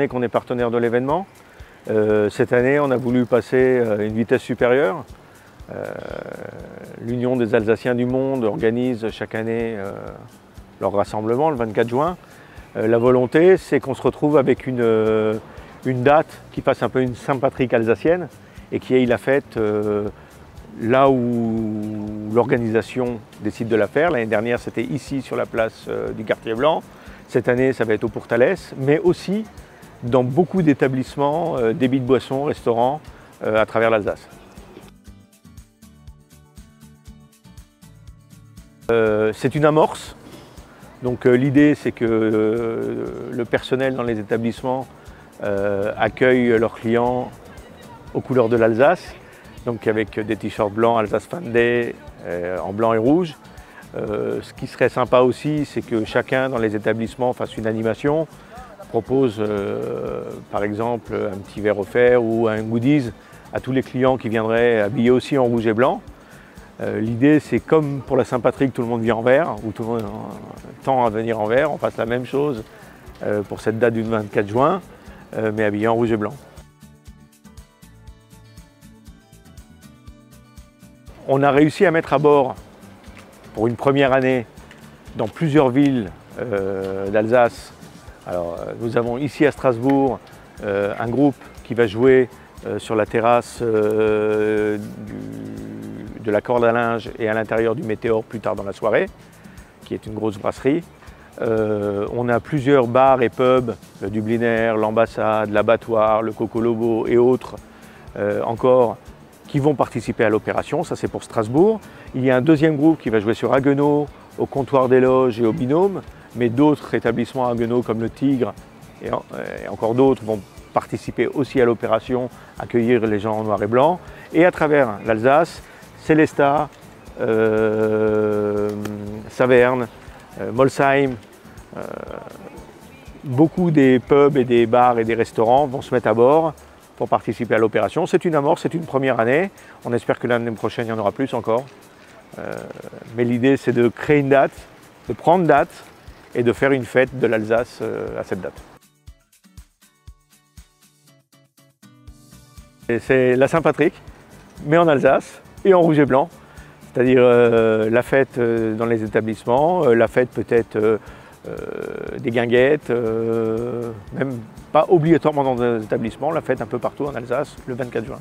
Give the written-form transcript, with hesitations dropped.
Qu'on est partenaire de l'événement. Cette année, on a voulu passer une vitesse supérieure. L'Union des Alsaciens du monde organise chaque année leur rassemblement le 24 juin. La volonté, c'est qu'on se retrouve avec une date qui fasse un peu une Saint-Patrick alsacienne et qui aille la fête là où l'organisation décide de la faire. L'année dernière, c'était ici sur la place du Quartier Blanc. Cette année, ça va être au Pourtalès, mais aussi dans beaucoup d'établissements, débits de boissons, restaurants à travers l'Alsace. C'est une amorce. Donc l'idée, c'est que le personnel dans les établissements accueille leurs clients aux couleurs de l'Alsace, donc avec des t-shirts blancs Alsace Fan Day en blanc et rouge. Ce qui serait sympa aussi, c'est que chacun dans les établissements fasse une animation, propose par exemple un petit verre offert ou un goodies à tous les clients qui viendraient habillés aussi en rouge et blanc. L'idée, c'est comme pour la Saint-Patrick, tout le monde vient en vert, ou tout le monde tend à venir en vert, on fasse la même chose pour cette date du 24 juin, mais habillé en rouge et blanc. On a réussi à mettre à bord, pour une première année, dans plusieurs villes d'Alsace. Alors, nous avons ici à Strasbourg un groupe qui va jouer sur la terrasse de la corde à linge et à l'intérieur du Météor plus tard dans la soirée, qui est une grosse brasserie. On a plusieurs bars et pubs, le Dublinaire, l'Ambassade, l'Abattoir, le Coco Lobo et autres encore, qui vont participer à l'opération. Ça, c'est pour Strasbourg. Il y a un deuxième groupe qui va jouer sur Haguenau, au Comptoir des Loges et au Binôme, mais d'autres établissements à Haguenau comme le Tigre et encore d'autres vont participer aussi à l'opération, accueillir les gens en noir et blanc. Et à travers l'Alsace, Sélestat, Saverne, Molsheim, beaucoup des pubs et des bars et des restaurants vont se mettre à bord pour participer à l'opération. C'est une amorce, c'est une première année. On espère que l'année prochaine, il y en aura plus encore. Mais l'idée, c'est de créer une date, de prendre date et de faire une fête de l'Alsace à cette date. C'est la Saint-Patrick, mais en Alsace et en rouge et blanc. C'est-à-dire la fête dans les établissements, la fête peut-être des guinguettes, même pas obligatoirement dans des établissements, la fête un peu partout en Alsace le 24 juin.